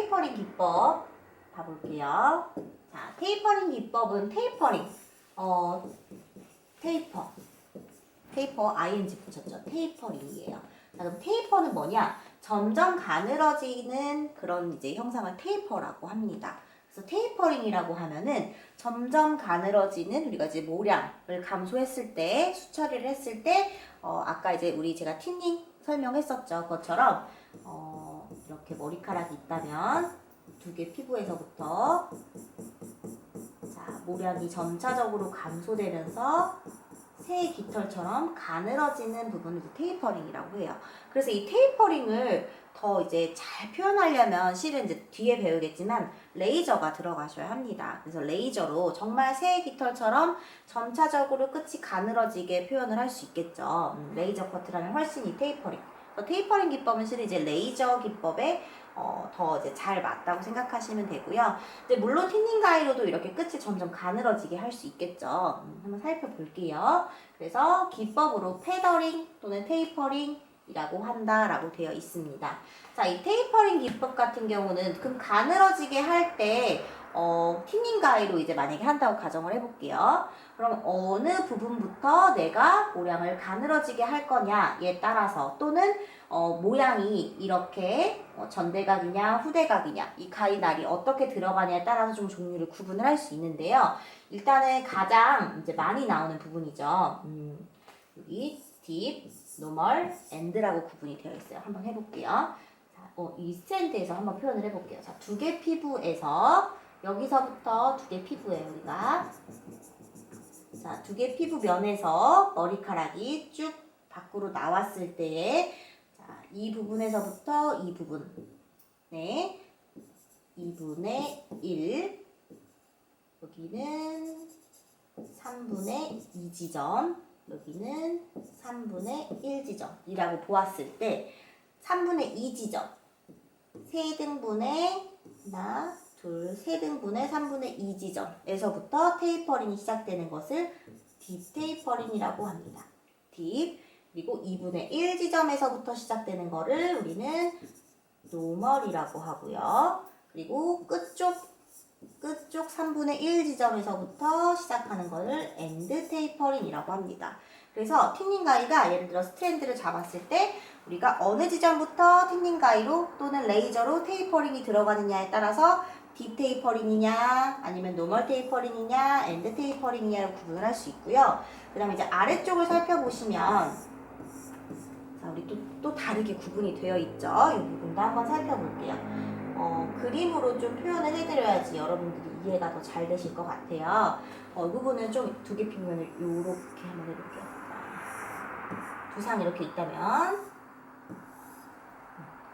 테이퍼링 기법 봐볼게요. 자, 테이퍼링 기법은 테이퍼링. 테이퍼 ing 붙였죠. 테이퍼링이에요. 자, 그럼 테이퍼는 뭐냐? 점점 가늘어지는 그런 이제 형상을 테이퍼라고 합니다. 그래서 테이퍼링이라고 하면은 점점 가늘어지는 우리가 이제 모량을 감소했을 때, 수처리를 했을 때, 아까 이제 제가 틴닝 설명했었죠. 그것처럼 이렇게 머리카락이 있다면 두 개 피부에서부터 자, 모량이 점차적으로 감소되면서 새 깃털처럼 가늘어지는 부분을 이제 테이퍼링이라고 해요. 그래서 이 테이퍼링을 더 이제 잘 표현하려면 실은 이제 뒤에 배우겠지만 레이저가 들어가셔야 합니다. 그래서 레이저로 정말 새 깃털처럼 점차적으로 끝이 가늘어지게 표현을 할 수 있겠죠. 레이저 커트라면 훨씬 이 테이퍼링. 테이퍼링 기법은 실은 이제 레이저 기법에 더 이제 잘 맞다고 생각하시면 되고요. 이제 물론 틴닝 가위로도 이렇게 끝이 점점 가늘어지게 할 수 있겠죠. 한번 살펴볼게요. 그래서 기법으로 패더링 또는 테이퍼링이라고 한다라고 되어 있습니다. 자, 이 테이퍼링 기법 같은 경우는 그럼 가늘어지게 할 때 틴닝 가위로 이제 만약에 한다고 가정을 해볼게요. 그럼 어느 부분부터 내가 모량을 가늘어지게 할 거냐에 따라서 또는 모양이 이렇게 전대각이냐 후대각이냐 이 가위날이 어떻게 들어가냐에 따라서 좀 종류를 구분을 할 수 있는데요. 일단은 가장 이제 많이 나오는 부분이죠. 여기 딥, 노멀, 엔드라고 구분이 되어 있어요. 한번 해볼게요. 자, 이 스탠드에서 한번 표현을 해볼게요. 자, 두 개 피부에서 여기서부터 두 개 피부예요, 우리가. 자, 두 개 피부 면에서 머리카락이 쭉 밖으로 나왔을 때에 자, 이 부분에서부터 이 부분. 네. 2분의 1. 여기는 3분의 2 지점. 여기는 3분의 1 지점이라고 보았을 때 3분의 2 지점. 3등분의 하나, 둘, 3등분의 3분의 2 지점에서부터 테이퍼링이 시작되는 것을 딥 테이퍼링이라고 합니다. 딥. 그리고 2분의 1 지점에서부터 시작되는 거를 우리는 노멀이라고 하고요. 그리고 끝쪽 3분의 1 지점에서부터 시작하는 거를 엔드 테이퍼링이라고 합니다. 그래서 틴닝 가위가 예를 들어 스트랜드를 잡았을 때 우리가 어느 지점부터 틴닝 가위로 또는 레이저로 테이퍼링이 들어가느냐에 따라서 딥 테이퍼링이냐 아니면 노멀 테이퍼링이냐 엔드 테이퍼링이냐를 구분을 할 수 있고요. 그 다음에 이제 아래쪽을 살펴보시면 자, 우리 또 다르게 구분이 되어 있죠. 이 부분도 한번 살펴볼게요. 그림으로 좀 표현을 해드려야지 여러분들이 이해가 더 잘 되실 것 같아요. 이 부분은 좀 두 개 피부면을 이렇게 한번 해볼게요. 두상 이렇게 있다면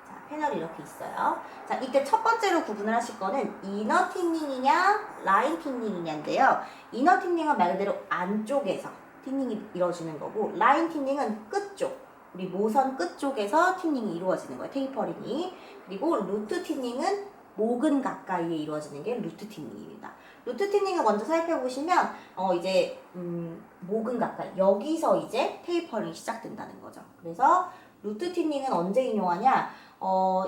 자, 패널이 이렇게 있어요. 자, 이때 첫 번째로 구분을 하실 거는 이너 틴닝이냐 라인 틴닝이냐인데요. 이너 틴닝은 말 그대로 안쪽에서 틴닝이 이루어지는 거고 라인 틴닝은 끝쪽 우리 모선 끝쪽에서 틴닝이 이루어지는 거예요. 테이퍼링이. 그리고 루트 틴닝은 목은 가까이에 이루어지는 게 루트 틴닝입니다. 루트 틴닝을 먼저 살펴보시면 이제 목은 가까이 여기서 이제 테이퍼링이 시작된다는 거죠. 그래서 루트 틴닝은 언제 인용하냐?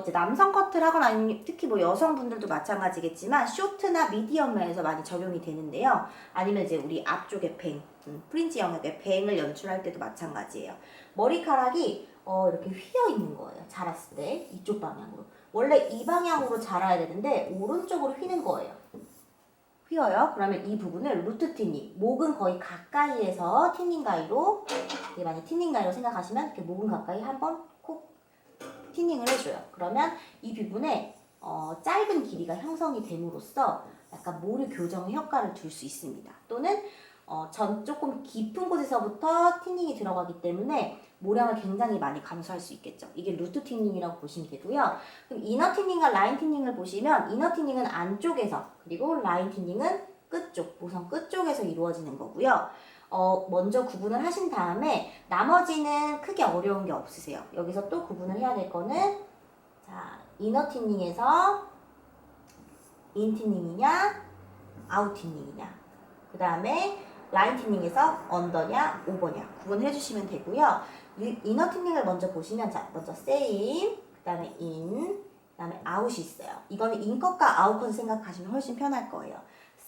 이제 남성 커트를 하거나 아니면 특히 뭐 여성분들도 마찬가지겠지만 쇼트나 미디엄에서 많이 적용이 되는데요. 아니면 이제 우리 앞쪽에 뱅, 프린지 영역에 뱅을 연출할 때도 마찬가지예요. 머리카락이 이렇게 휘어 있는 거예요. 자랐을 때 이쪽 방향으로. 원래 이 방향으로 자라야 되는데 오른쪽으로 휘는 거예요. 휘어요. 그러면 이 부분을 루트 틴닝, 목은 거의 가까이에서 틴닝 가위로 이게 만약 틴닝 가위로 생각하시면 이렇게 목은 가까이 한번 콕 틴닝을 해줘요. 그러면 이 부분에 짧은 길이가 형성이 됨으로써 약간 모류 교정의 효과를 둘 수 있습니다. 또는 조금 깊은 곳에서부터 틴닝이 들어가기 때문에 모량을 굉장히 많이 감소할 수 있겠죠. 이게 루트 틴닝이라고 보시면 되고요. 그럼 이너 틴닝과 라인 틴닝을 보시면 이너 틴닝은 안쪽에서 그리고 라인 틴닝은 끝쪽, 모선 끝쪽에서 이루어지는 거고요. 먼저 구분을 하신 다음에 나머지는 크게 어려운 게 없으세요. 여기서 또 구분을 해야 될 거는 자, 이너 틴닝에서 인 틴닝이냐 아웃 틴닝이냐 그 다음에 라인 틴닝에서 언더냐 오버냐 구분해 주시면 되고요. 이너 틴닝을 먼저 보시면 자 먼저 세임 그 다음에 인 그다음에 out이 있어요. 이거는 인컷과 아웃컷 생각하시면 훨씬 편할 거예요.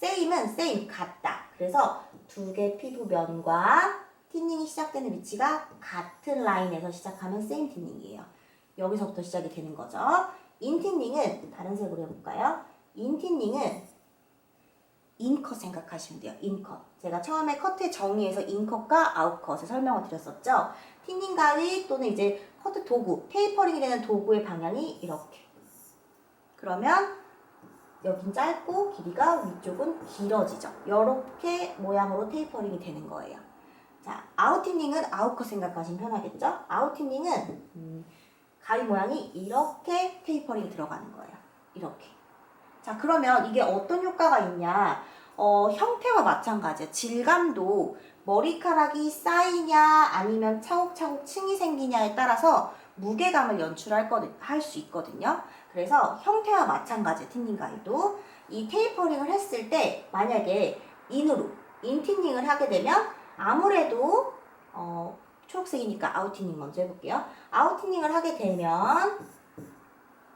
same은 same, 같다. 그래서 두 개 피부면과 틴닝이 시작되는 위치가 같은 라인에서 시작하면 same 틴닝이에요. 여기서부터 시작이 되는 거죠. 인틴닝은 다른 색으로 해볼까요? 인틴닝은 인컷 생각하시면 돼요. 인컷. 제가 처음에 커트의 정의에서 인컷과 아웃컷을 설명을 드렸었죠. 틴닝 가위 또는 이제 커트 도구, 테이퍼링이 되는 도구의 방향이 이렇게. 그러면 여긴 짧고 길이가 위쪽은 길어지죠. 이렇게 모양으로 테이퍼링이 되는 거예요. 자, 아웃틴닝은 아웃컷 생각하시면 편하겠죠? 아웃틴닝은 가위 모양이 이렇게 테이퍼링이 들어가는 거예요. 이렇게. 자, 그러면 이게 어떤 효과가 있냐? 형태와 마찬가지예요. 질감도 머리카락이 쌓이냐 아니면 차곡차곡 층이 생기냐에 따라서 무게감을 할 수 있거든요. 그래서 형태와 마찬가지예요. 틴닝 가위도. 이 테이퍼링을 했을 때 만약에 인틴닝을 하게 되면 아무래도 초록색이니까 아웃틴닝 먼저 해볼게요. 아웃틴닝을 하게 되면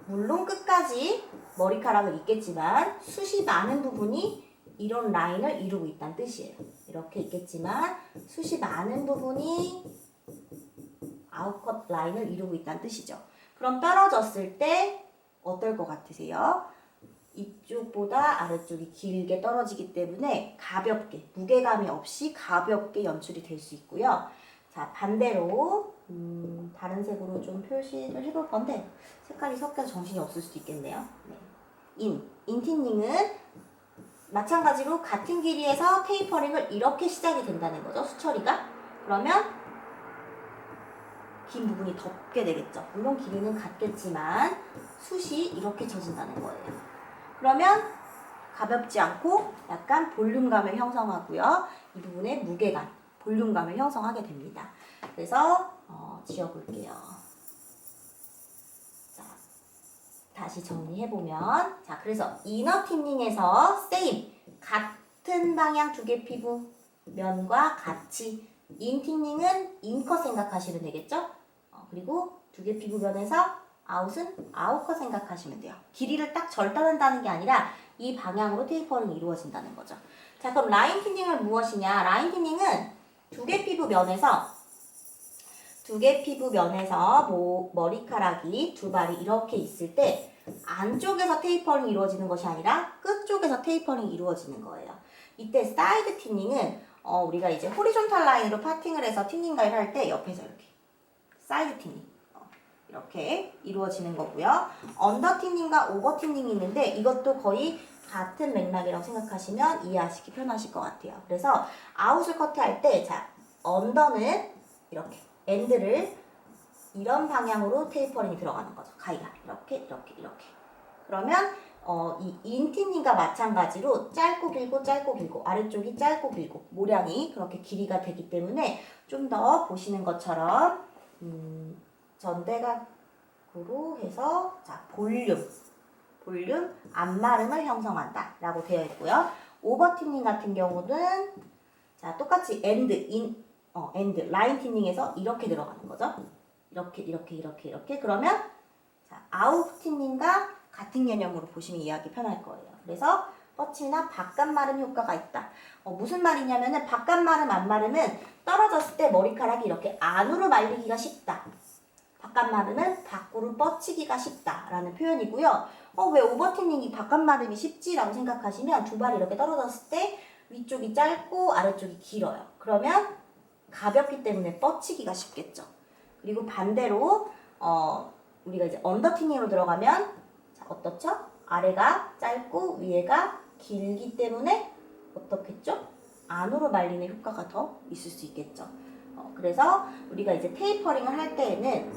물론 끝까지 머리카락은 있겠지만 숱이 많은 부분이 이런 라인을 이루고 있다는 뜻이에요. 이렇게 있겠지만 숱이 많은 부분이 아웃컷 라인을 이루고 있다는 뜻이죠. 그럼 떨어졌을 때 어떨 것 같으세요? 이쪽보다 아래쪽이 길게 떨어지기 때문에 가볍게, 무게감이 없이 가볍게 연출이 될 수 있고요. 자, 반대로 다른 색으로 좀 표시를 해볼 건데 색깔이 섞여서 정신이 없을 수도 있겠네요. 네. 인틴닝은 마찬가지로 같은 길이에서 테이퍼링을 이렇게 시작이 된다는 거죠. 수처리가. 그러면 긴 부분이 덮게 되겠죠. 물론 길이는 같겠지만 숱이 이렇게 젖은다는 거예요. 그러면 가볍지 않고 약간 볼륨감을 형성하고요. 이 부분에 무게감, 볼륨감을 형성하게 됩니다. 그래서 지워볼게요. 자, 다시 정리해보면 자, 그래서 이너 틴닝에서 same, 같은 방향 두 개 피부 면과 같이 인틴닝은 인컷 생각하시면 되겠죠? 그리고 두 개 피부 면에서 아웃은 아웃컷 생각하시면 돼요. 길이를 딱 절단한다는 게 아니라 이 방향으로 테이퍼링이 이루어진다는 거죠. 자, 그럼 라인 틴닝은 무엇이냐? 라인 틴닝은 두 개 피부 면에서 머리카락이 두 발이 이렇게 있을 때 안쪽에서 테이퍼링이 이루어지는 것이 아니라 끝쪽에서 테이퍼링이 이루어지는 거예요. 이때 사이드 틴닝은 우리가 이제 호리존탈 라인으로 파팅을 해서 틴닝 가위를 할 때 옆에서 이렇게 사이드 틴닝 이렇게 이루어지는 거고요. 언더 틴닝과 오버 틴닝이 있는데 이것도 거의 같은 맥락이라고 생각하시면 이해하시기 편하실 것 같아요. 그래서 아웃을 커트할 때 자, 언더는 이렇게 엔드를 이런 방향으로 테이퍼링이 들어가는 거죠. 가위가 이렇게. 그러면 이 인틴닝과 마찬가지로 짧고 길고 아래쪽이 짧고 길고 모량이 그렇게 길이가 되기 때문에 좀 더 보시는 것처럼 전대각으로 해서 자, 볼륨, 안마름을 형성한다 라고 되어 있고요. 오버틴닝 같은 경우는 자, 똑같이 엔드, 라인 틴닝에서 이렇게 들어가는 거죠. 이렇게. 그러면 자, 아웃 틴닝과 같은 개념으로 보시면 이해하기 편할 거예요. 그래서 뻗침이나 바깥마름 효과가 있다. 무슨 말이냐면은 바깥마름, 안마름은 떨어졌을 때 머리카락이 이렇게 안으로 말리기가 쉽다. 바깥마름은 밖으로 뻗치기가 쉽다라는 표현이고요. 왜 오버틴닝이 바깥마름이 쉽지라고 생각하시면 두 발이 이렇게 떨어졌을 때 위쪽이 짧고 아래쪽이 길어요. 그러면 가볍기 때문에 뻗치기가 쉽겠죠. 그리고 반대로 우리가 이제 언더틴닝으로 들어가면 자, 어떻죠? 아래가 짧고 위에가 길기 때문에 어떻겠죠? 안으로 말리는 효과가 더 있을 수 있겠죠. 그래서 우리가 이제 테이퍼링을 할 때에는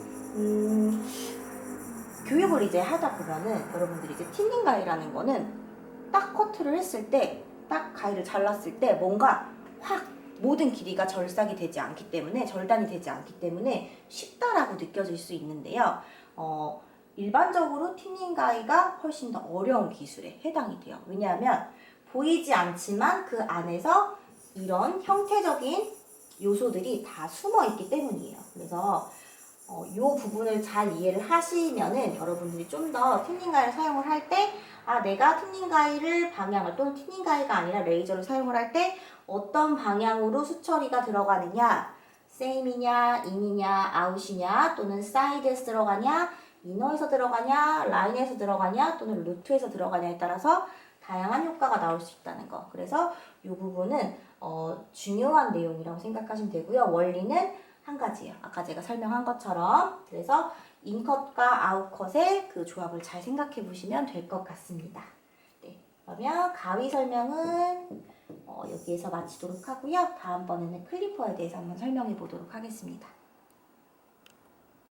교육을 이제 하다 보면은 여러분들이 이제 틴닝 가위라는 거는 딱 커트를 했을 때, 딱 가위를 잘랐을 때 뭔가 확 모든 길이가 절단이 되지 않기 때문에 쉽다라고 느껴질 수 있는데요. 일반적으로 틴닝 가위가 훨씬 더 어려운 기술에 해당이 돼요. 왜냐하면 보이지 않지만 그 안에서 이런 형태적인 요소들이 다 숨어 있기 때문이에요. 그래서 이 부분을 잘 이해를 하시면은 여러분들이 좀 더 튜닝 가위를 사용을 할 때, 내가 튜닝 가위를 방향을 또는 튜닝 가위가 아니라 레이저를 사용을 할 때 어떤 방향으로 수처리가 들어가느냐, 세임이냐, 인이냐, 아웃이냐, 또는 사이드에서 들어가냐, 이너에서 들어가냐, 라인에서 들어가냐, 또는 루트에서 들어가냐에 따라서 다양한 효과가 나올 수 있다는 거. 그래서 이 부분은 중요한 내용이라고 생각하시면 되고요. 원리는 한 가지예요. 아까 제가 설명한 것처럼. 그래서 인컷과 아웃컷의 그 조합을 잘 생각해 보시면 될 것 같습니다. 네, 그러면 가위 설명은 여기에서 마치도록 하고요. 다음번에는 클리퍼에 대해서 한번 설명해 보도록 하겠습니다.